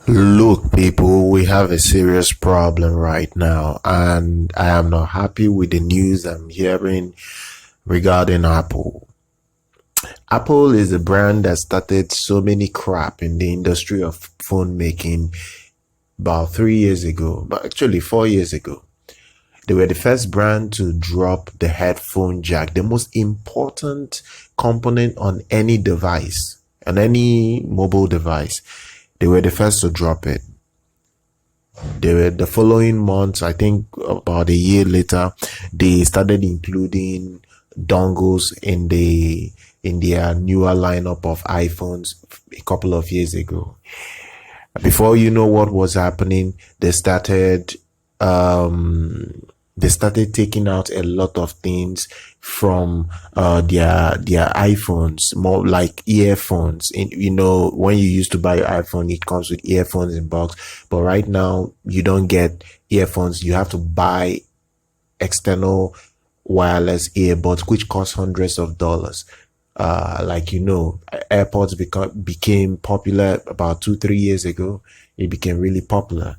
Look, people, we have a serious problem right now, and I am not happy with the news I'm hearing regarding Apple. Apple is a brand that started so many crap in the industry of phone making about 3 years ago, but actually 4 years ago. They were the first brand to drop the headphone jack, the most important component on any device, on any mobile device. They were the first to drop it. The following months, I think about a year later, they started including dongles in their newer lineup of iPhones a couple of years ago. Before you know what was happening, they started taking out a lot of things from their iPhones, more like earphones. And when you used to buy your iPhone, it comes with earphones in box, but right now you don't get earphones. You have to buy external wireless earbuds, which cost hundreds of dollars. AirPods became popular about 2-3 years ago. It became really popular.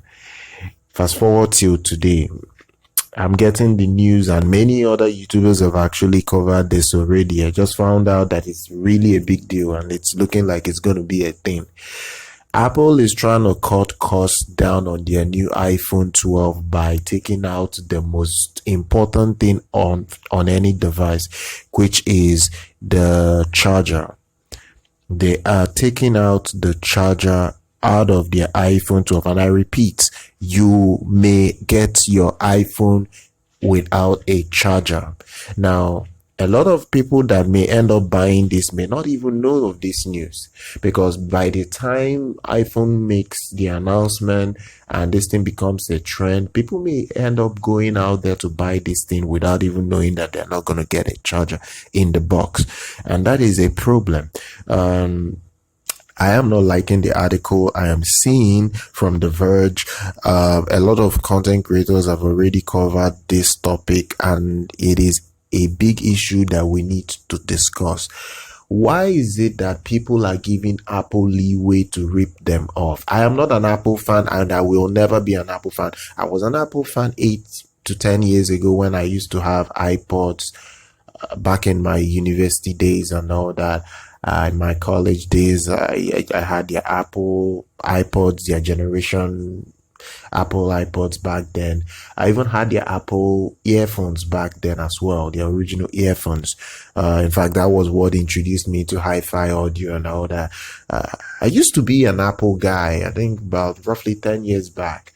Fast forward till today, I'm getting the news, and many other YouTubers have actually covered this already. I just found out that it's really a big deal, and it's looking like it's going to be a thing. Apple is trying to cut costs down on their new iPhone 12 by taking out the most important thing on any device, which is the charger. They are taking out the charger out of their iPhone 12, and I repeat, you may get your iPhone without a charger. Now, a lot of people that may end up buying this may not even know of this news, because by the time iPhone makes the announcement and this thing becomes a trend, people may end up going out there to buy this thing without even knowing that they're not going to get a charger in the box, and that is a problem. I am not liking the article I am seeing from The Verge. A lot of content creators have already covered this topic, and it is a big issue that we need to discuss. Why is it that people are giving Apple leeway to rip them off? I am not an Apple fan, and I will never be an Apple fan. I was an Apple fan 8 to 10 years ago when I used to have iPods back in my university days and all that. In my college days, I had the Apple iPods, their generation Apple iPods back then. I even had the Apple earphones back then as well, the original earphones. In fact, that was what introduced me to hi-fi audio and all that. I used to be an Apple guy, I think about roughly 10 years back.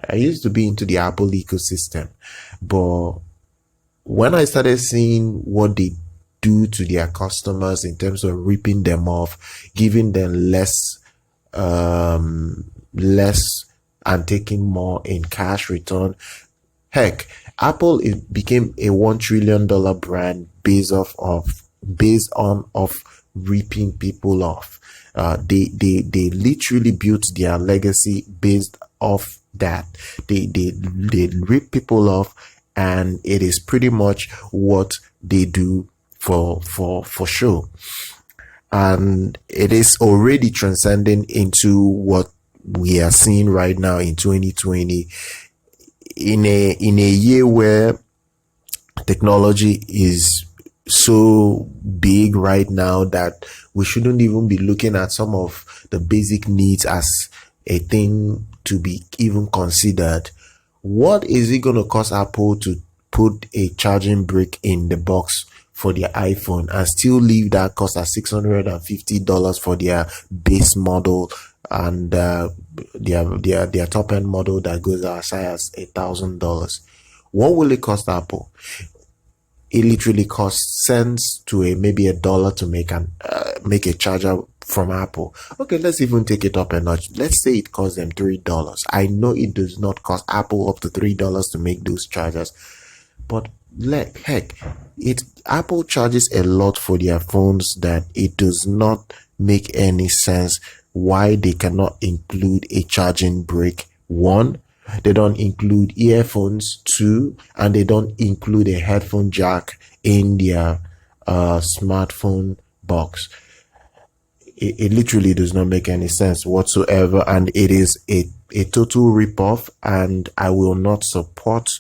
I used to be into the Apple ecosystem. But when I started seeing what they do to their customers in terms of ripping them off, giving them less and taking more in cash return. Heck, Apple became a $1 trillion brand based on ripping people off. They literally built their legacy based off that. They rip people off, and it is pretty much what they do for sure. And it is already transcending into what we are seeing right now in 2020, in a year where technology is so big right now that we shouldn't even be looking at some of the basic needs as a thing to be even considered. What is it going to cost Apple to put a charging brick in the box for their iPhone and still leave that cost at $650 for their base model and their top end model that goes as high as $1,000? What will it cost Apple? It literally costs cents to maybe $1 to make a charger from Apple. Okay, let's even take it up a notch. Let's say it costs them $3. I know it does not cost Apple up to $3 to make those chargers, but heck, Apple charges a lot for their phones that it does not make any sense why they cannot include a charging brick. One, they don't include earphones. Two, and they don't include a headphone jack in their smartphone box. It literally does not make any sense whatsoever, and it is a total ripoff, and I will not support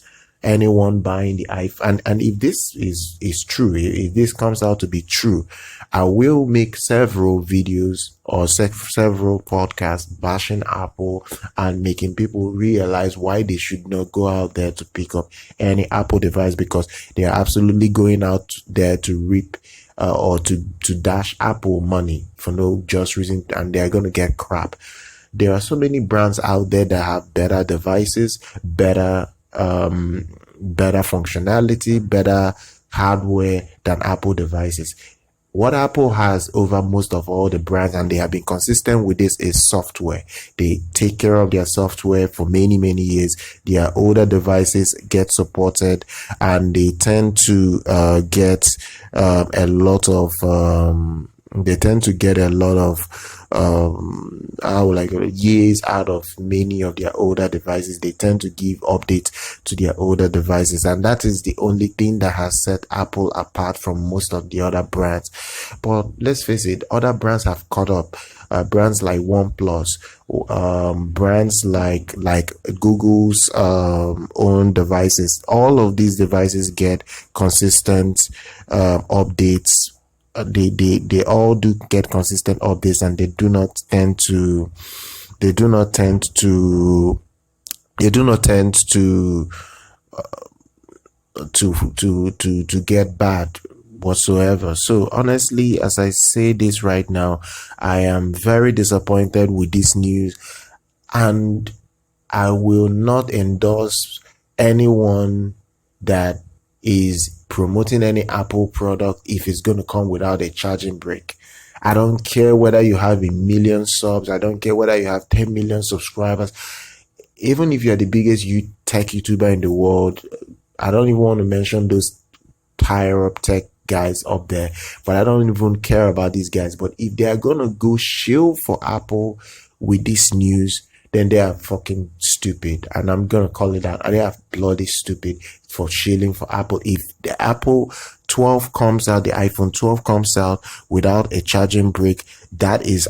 anyone buying the iPhone. And if this is true, if this comes out to be true, I will make several videos or several podcasts bashing Apple and making people realize why they should not go out there to pick up any Apple device, because they are absolutely going out there to reap or to dash Apple money for no just reason, and they are going to get crap. There are so many brands out there that have better devices, better functionality, better hardware than Apple devices. What Apple has over most of all the brands, and they have been consistent with this, is software. They take care of their software for many years. Their older devices get supported, and they tend to get a lot of years out of many of their older devices. They tend to give updates to their older devices, and that is the only thing that has set Apple apart from most of the other brands. But let's face it, other brands have caught up. Brands like OnePlus, brands like Google's own devices. All of these devices get consistent updates. They all do get consistent updates, and they do not tend to get bad whatsoever. So honestly, as I say this right now, I am very disappointed with this news, and I will not endorse anyone that is promoting any Apple product if it's going to come without a charging brick. I don't care whether you have 1 million subs. I don't care whether you have 10 million subscribers. Even if you're the biggest tech YouTuber in the world, I don't even want to mention those higher up tech guys up there, but I don't even care about these guys. But if they are going to go shill for Apple with this news, then they are fucking stupid, and I'm gonna call it out. They are bloody stupid for shilling for Apple. If the Apple 12 comes out, the iPhone 12 comes out without a charging brick, that is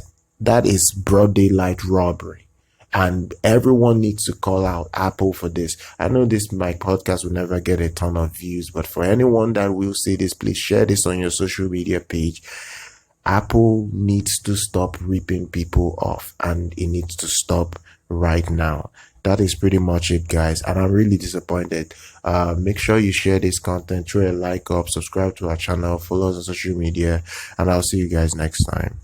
broad daylight robbery, and everyone needs to call out Apple for this. I know my podcast will never get a ton of views, but for anyone that will see this, please share this on your social media page. Apple needs to stop ripping people off, and it needs to stop right now. That is pretty much it, guys, and I'm really disappointed. Make sure you share this content, throw a like up, subscribe to our channel, follow us on social media, and I'll see you guys next time.